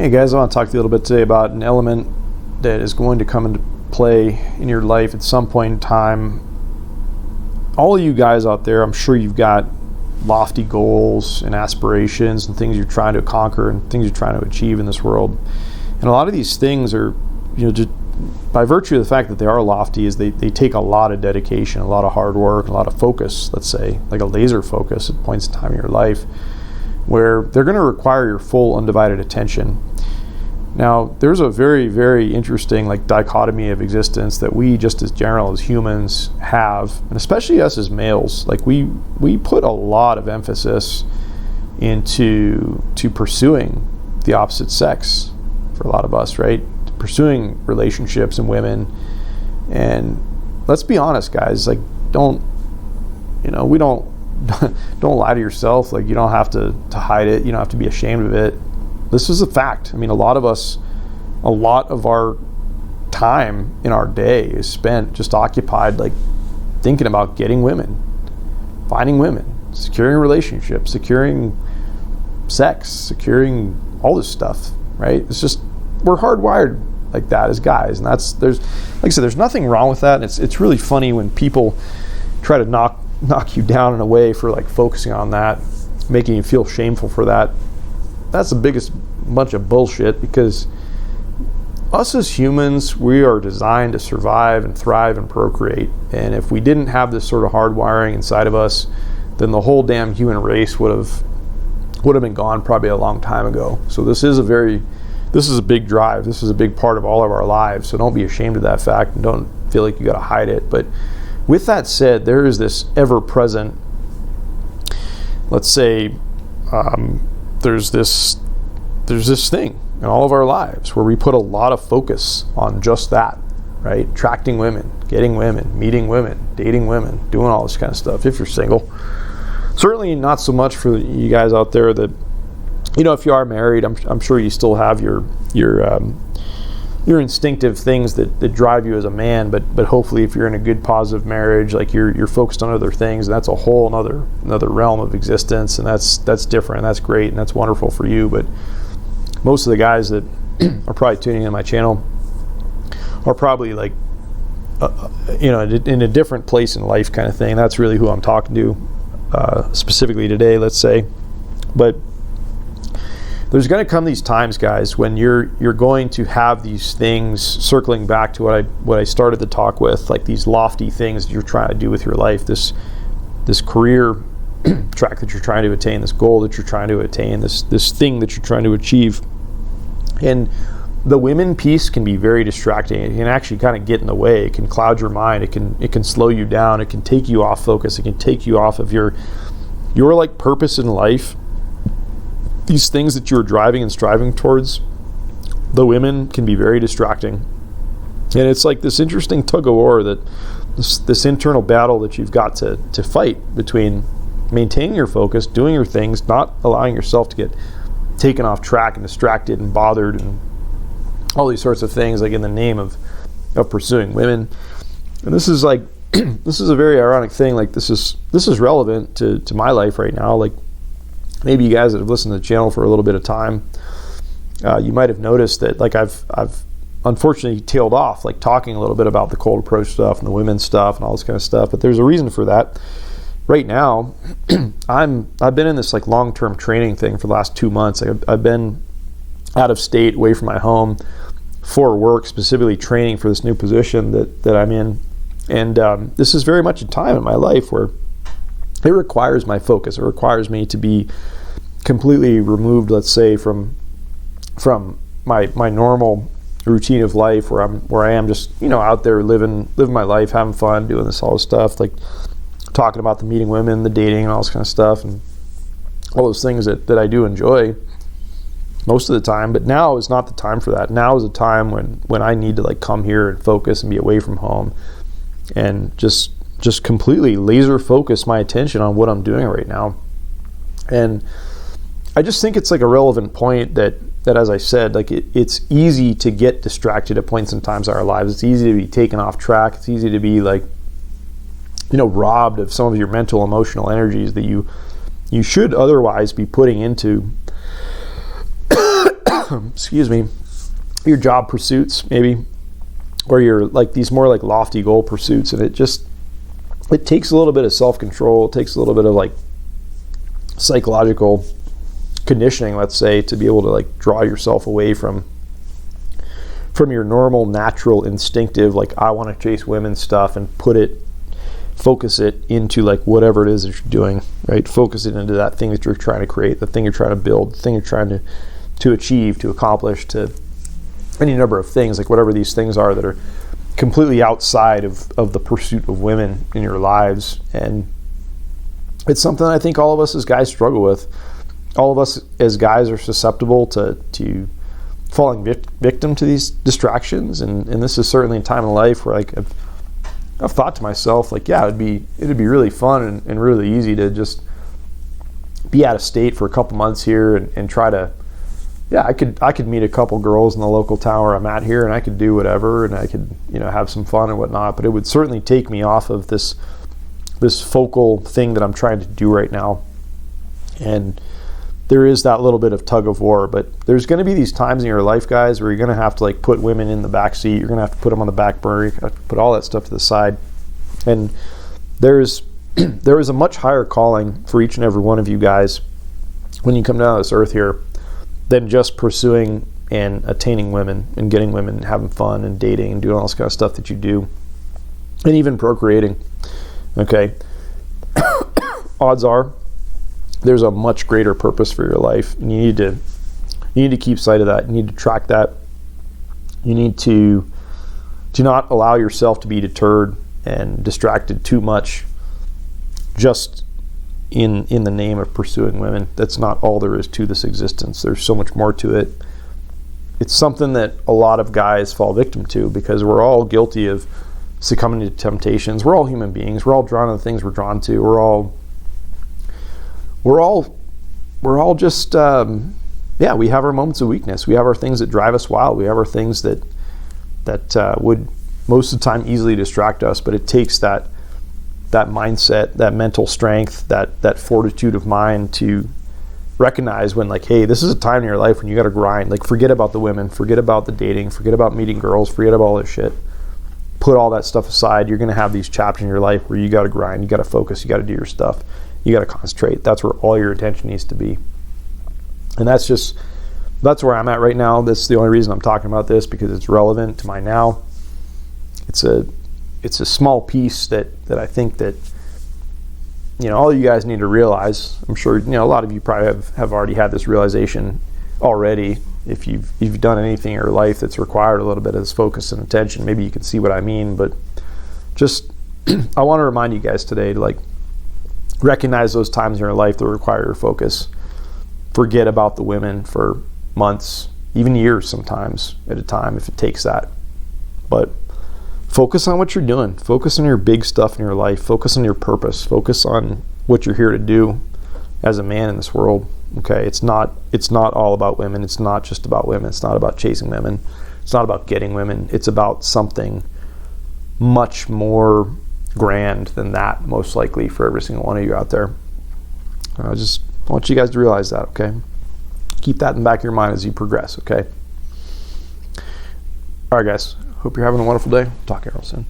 Hey guys, I want to talk to you a little bit today about an element that is going to come into play in your life at some point in time. All of you guys out there, I'm sure you've got lofty goals and aspirations and things you're trying to conquer and things you're trying to achieve in this world. And a lot of these things are, just by virtue of the fact that they are lofty, is they take a lot of dedication, a lot of hard work, a lot of focus, let's say, like a laser focus at points in time in your life, where they're going to require your full undivided attention. Now, there's a very, very interesting dichotomy of existence that we, just as general as humans, have, and especially us as males. We put a lot of emphasis into pursuing the opposite sex for a lot of us, right? Pursuing relationships and women. And let's be honest, guys, don't lie to yourself. You don't have to hide it. You don't have to be ashamed of it. This is a fact. I mean, a lot of our time in our day is spent just occupied thinking about getting women, finding women, securing relationships, securing sex, securing all this stuff, right? It's just, we're hardwired like that as guys. And there's nothing wrong with that. And it's really funny when people try to knock you down in a way for focusing on that, making you feel shameful for that. That's the biggest bunch of bullshit, because us as humans, we are designed to survive and thrive and procreate. And if we didn't have this sort of hardwiring inside of us, then the whole damn human race would have been gone probably a long time ago. So this is a big drive. This is a big part of all of our lives. So don't be ashamed of that fact and don't feel like you got to hide it. But with that said, there is this ever-present, let's say, there's this thing in all of our lives where we put a lot of focus on just that, right? Attracting women, getting women, meeting women, dating women, doing all this kind of stuff. If you're single, certainly not so much for you guys out there that, if you are married, I'm sure you still have your instinctive things that drive you as a man, but hopefully if you're in a good positive marriage, you're focused on other things, and that's a whole another realm of existence, and that's different, and that's great, and that's wonderful for you. But most of the guys that are probably tuning in my channel are probably in a different place in life kind of thing. That's really who I'm talking to specifically today, let's say. But there's going to come these times, guys, when you're going to have these things, circling back to what I started the talk with, these lofty things that you're trying to do with your life, this career track that you're trying to attain, this goal that you're trying to attain, this thing that you're trying to achieve. And the women piece can be very distracting. It can actually kind of get in the way. It can cloud your mind. It can slow you down. It can take you off focus. It can take you off of your purpose in life. These things that you're driving and striving towards, the women can be very distracting. And it's this interesting tug of war, that this internal battle that you've got to fight between maintaining your focus, doing your things, not allowing yourself to get taken off track and distracted and bothered and all these sorts of things, in the name of pursuing women. And this is this is a very ironic thing. This is relevant to my life right now. Maybe you guys that have listened to the channel for a little bit of time, you might have noticed that I've unfortunately tailed off, talking a little bit about the cold approach stuff and the women's stuff and all this kind of stuff. But there's a reason for that. Right now, I've been in this long-term training thing for the last 2 months. I've been out of state, away from my home, for work, specifically training for this new position that I'm in. And this is very much a time in my life where it requires my focus. It requires me to be completely removed, let's say, from my normal routine of life, where I am just out there living my life, having fun, doing all this stuff, talking about the meeting women, the dating, and all this kind of stuff, and all those things that I do enjoy most of the time. But now is not the time for that. Now is a time when I need to come here and focus and be away from home and just completely laser focus my attention on what I'm doing right now. And I just think it's a relevant point that as I said, it's easy to get distracted at points in times in our lives. It's easy to be taken off track. It's easy to be robbed of some of your mental, emotional energies that you should otherwise be putting into excuse me, your job pursuits maybe, or your like these more like lofty goal pursuits, and it takes a little bit of self-control, it takes a little bit of like psychological conditioning, let's say, to be able to like draw yourself away from your normal, natural, instinctive, like I want to chase women stuff, and focus it into like whatever it is that you're doing, right? Focus it into that thing that you're trying to create, the thing you're trying to build, the thing you're trying to achieve, to accomplish, to any number of things, like whatever these things are that are completely outside of the pursuit of women in your lives. And it's something I think all of us as guys struggle with. All of us as guys are susceptible to falling victim to these distractions, and this is certainly a time in life where like I've thought to myself, like, yeah, it'd be really fun and really easy to just be out of state for a couple months here and try to, yeah, I could meet a couple girls in the local town where I'm at here, and I could do whatever, and I could, have some fun and whatnot, but it would certainly take me off of this focal thing that I'm trying to do right now. And there is that little bit of tug of war, but there's going to be these times in your life, guys, where you're going to have to like put women in the back seat. You're going to have to put them on the back burner. You have to put all that stuff to the side. And there is a much higher calling for each and every one of you guys when you come down to this earth here than just pursuing and attaining women and getting women and having fun and dating and doing all this kind of stuff that you do, and even procreating. Okay. Odds are there's a much greater purpose for your life, and you need to keep sight of that. You need to track that. You need to do not allow yourself to be deterred and distracted too much just in the name of pursuing women. That's not all there is to this existence. There's so much more to it. It's something that a lot of guys fall victim to because we're all guilty of succumbing to temptations. We're all human beings. We're all drawn to the things we're drawn to. We're all just, we have our moments of weakness. We have our things that drive us wild. We have our things that would most of the time easily distract us, but it takes that mindset, that mental strength, that fortitude of mind to recognize when, like, hey, this is a time in your life when you got to grind. Like, forget about the women, forget about the dating, forget about meeting girls, forget about all this shit. Put all that stuff aside. You're going to have these chapters in your life where you got to grind, you got to focus, you got to do your stuff. You got to concentrate. That's where all your attention needs to be. And that's where I'm at right now. That's the only reason I'm talking about this, because it's relevant to my now. It's a small piece that I think that, all you guys need to realize. I'm sure, a lot of you probably have already had this realization already. If you've done anything in your life that's required a little bit of this focus and attention, maybe you can see what I mean. But just, I want to remind you guys today to, like, recognize those times in your life that require your focus. Forget about the women for months, even years sometimes at a time if it takes that. But focus on what you're doing. Focus on your big stuff in your life. Focus on your purpose. Focus on what you're here to do as a man in this world. Okay, it's not all about women. It's not just about women. It's not about chasing women. It's not about getting women. It's about something much more grand than that, most likely, for every single one of you out there. I just want you guys to realize that, okay? Keep that in the back of your mind as you progress, okay? All right, guys. Hope you're having a wonderful day. Talk to you all soon.